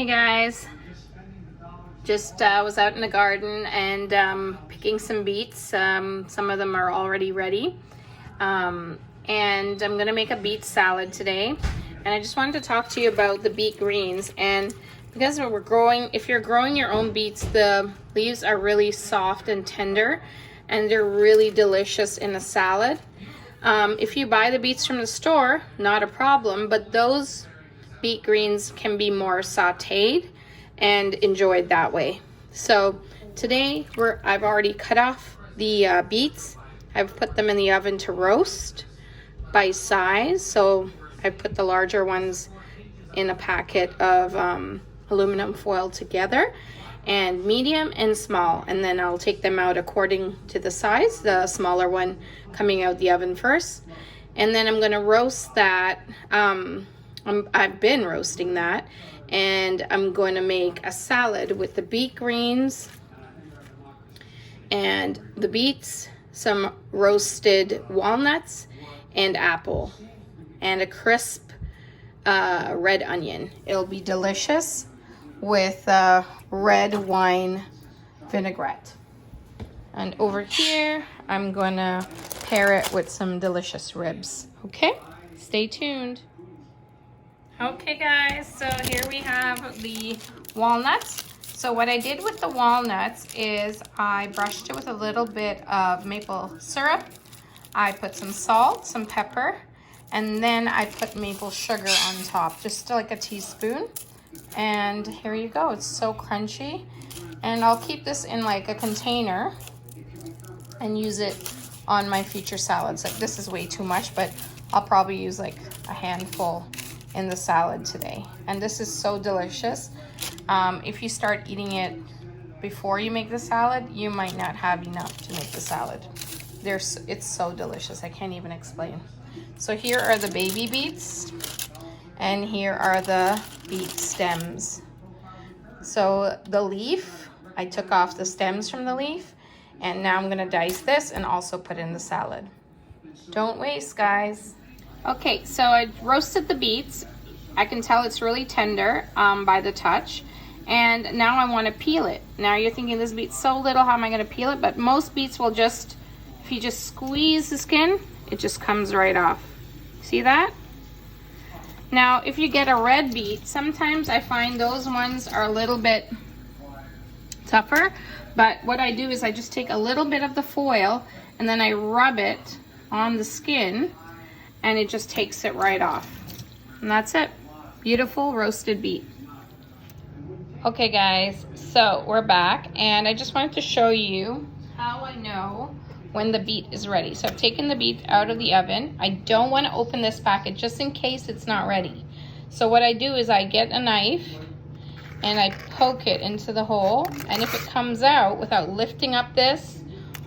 Hey guys, just was out in the garden and picking some beets. Some of them are already ready. And I'm gonna make a beet salad today. And I just wanted to talk to you about the beet greens. And because if you're growing your own beets, the leaves are really soft and tender, and they're really delicious in a salad. If you buy the beets from the store, not a problem, but those beet greens can be more sauteed and enjoyed that way. So today I've already cut off the beets. I've put them in the oven to roast by size. So I put the larger ones in a packet of aluminum foil together, and medium and small, and then I'll take them out according to the size, the smaller one coming out the oven first. And then I'm going to roast that. I've been roasting that, and I'm going to make a salad with the beet greens and the beets, some roasted walnuts and apple, and a crisp red onion. It'll be delicious with red wine vinaigrette. And over here, I'm gonna pair it with some delicious ribs. Okay, stay tuned. Okay guys, so here we have the walnuts. So what I did with the walnuts is I brushed it with a little bit of maple syrup. I put some salt, some pepper, and then I put maple sugar on top, just like a teaspoon. And here you go, it's so crunchy. And I'll keep this in like a container and use it on my future salads. Like, this is way too much, but I'll probably use like a handful in the salad today. And this is so delicious. If you start eating it before you make the salad, you might not have enough to make the salad. It's so delicious, I can't even explain. So here are the baby beets, and here are the beet stems. So the leaf, I took off the stems from the leaf, and now I'm gonna dice this and also put in the salad. Don't waste, guys. Okay, so I roasted the beets. I can tell it's really tender by the touch. And now I wanna peel it. Now you're thinking, this beet's so little, how am I gonna peel it? But most beets will just, if you just squeeze the skin, it just comes right off. See that? Now, if you get a red beet, sometimes I find those ones are a little bit tougher, but what I do is I just take a little bit of the foil and then I rub it on the skin, and it just takes it right off. And that's it. Beautiful roasted beet. Okay guys, so we're back, and I just wanted to show you how I know when the beet is ready. So I've taken the beet out of the oven. I don't want to open this packet just in case it's not ready. So what I do is I get a knife and I poke it into the hole, and if it comes out without lifting up this,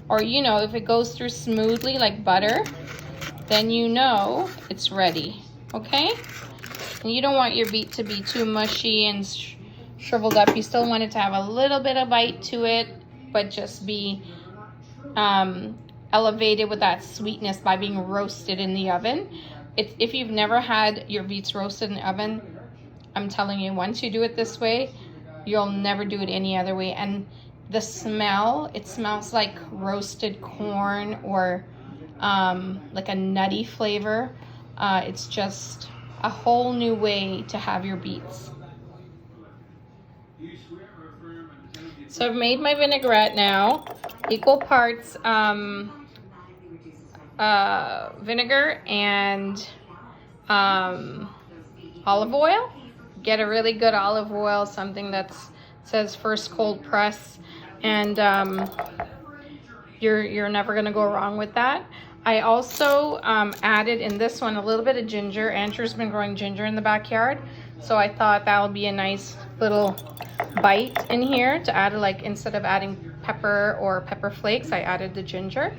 or if it goes through smoothly like butter, then you know it's ready, okay? And you don't want your beet to be too mushy and shriveled up. You still want it to have a little bit of bite to it, but just be elevated with that sweetness by being roasted in the oven. If you've never had your beets roasted in the oven, I'm telling you, once you do it this way, you'll never do it any other way. And the smell, it smells like roasted corn or like a nutty flavor. It's just a whole new way to have your beets. So I've made my vinaigrette now, equal parts vinegar and olive oil. Get a really good olive oil, something that says first cold press, and you're never gonna go wrong with that. I also added in this one a little bit of ginger. Andrew's been growing ginger in the backyard, so I thought that would be a nice little bite in here to add, like, instead of adding pepper or pepper flakes, I added the ginger.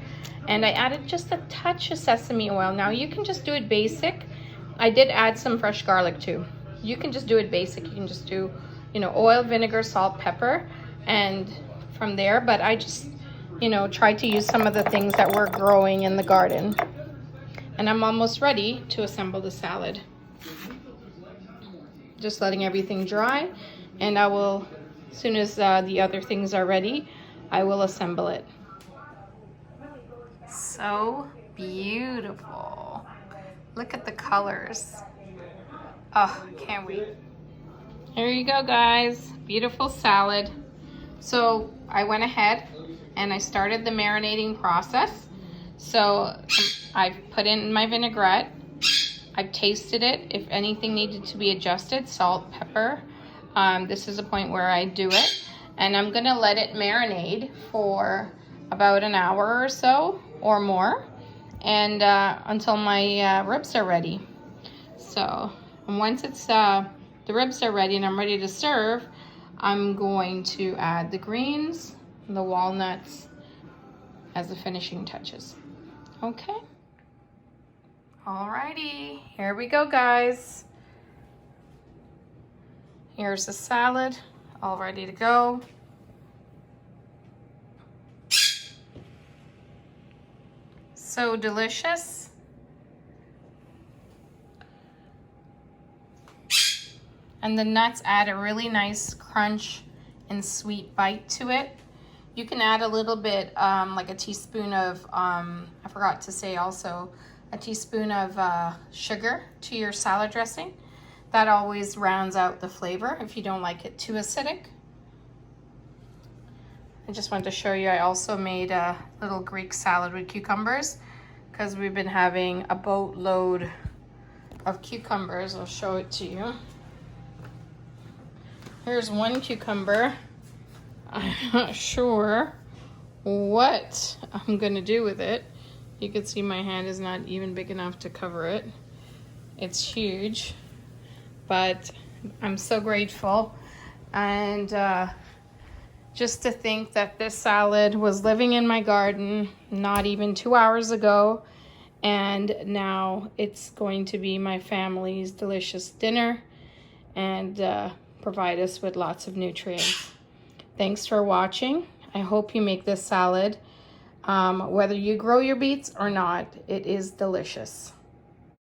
And I added just a touch of sesame oil. Now you can just do it basic. I did add some fresh garlic too. You can just do it basic. You can just do, oil, vinegar, salt, pepper, and from there. But I just, tried to use some of the things that were growing in the garden. And I'm almost ready to assemble the salad. Just letting everything dry. and I will, as soon as the other things are ready, I will assemble it. So beautiful. Look at the colors. Oh, can't wait. Here you go, guys. Beautiful salad. So I went ahead and I started the marinating process. So I've put in my vinaigrette. I've tasted it. If anything needed to be adjusted, salt, pepper. This is a point where I do it. And I'm gonna let it marinate for about an hour or so or more, and until my ribs are ready. So once it's the ribs are ready and I'm ready to serve, I'm going to add the greens, the walnuts as the finishing touches. Okay. Alrighty, here we go, guys. Here's the salad, all ready to go. So delicious. And the nuts add a really nice crunch and sweet bite to it. You can add a little bit, like a teaspoon of, I forgot to say also, a teaspoon of sugar to your salad dressing. That always rounds out the flavor if you don't like it too acidic. I just wanted to show you, I also made a little Greek salad with cucumbers because we've been having a boatload of cucumbers. I'll show it to you. Here's one cucumber. I'm not sure what I'm gonna do with it. You can see my hand is not even big enough to cover it. It's huge, but I'm so grateful. And just to think that this salad was living in my garden not even 2 hours ago, and now it's going to be my family's delicious dinner and provide us with lots of nutrients. Thanks for watching. I hope you make this salad. Whether you grow your beets or not, it is delicious.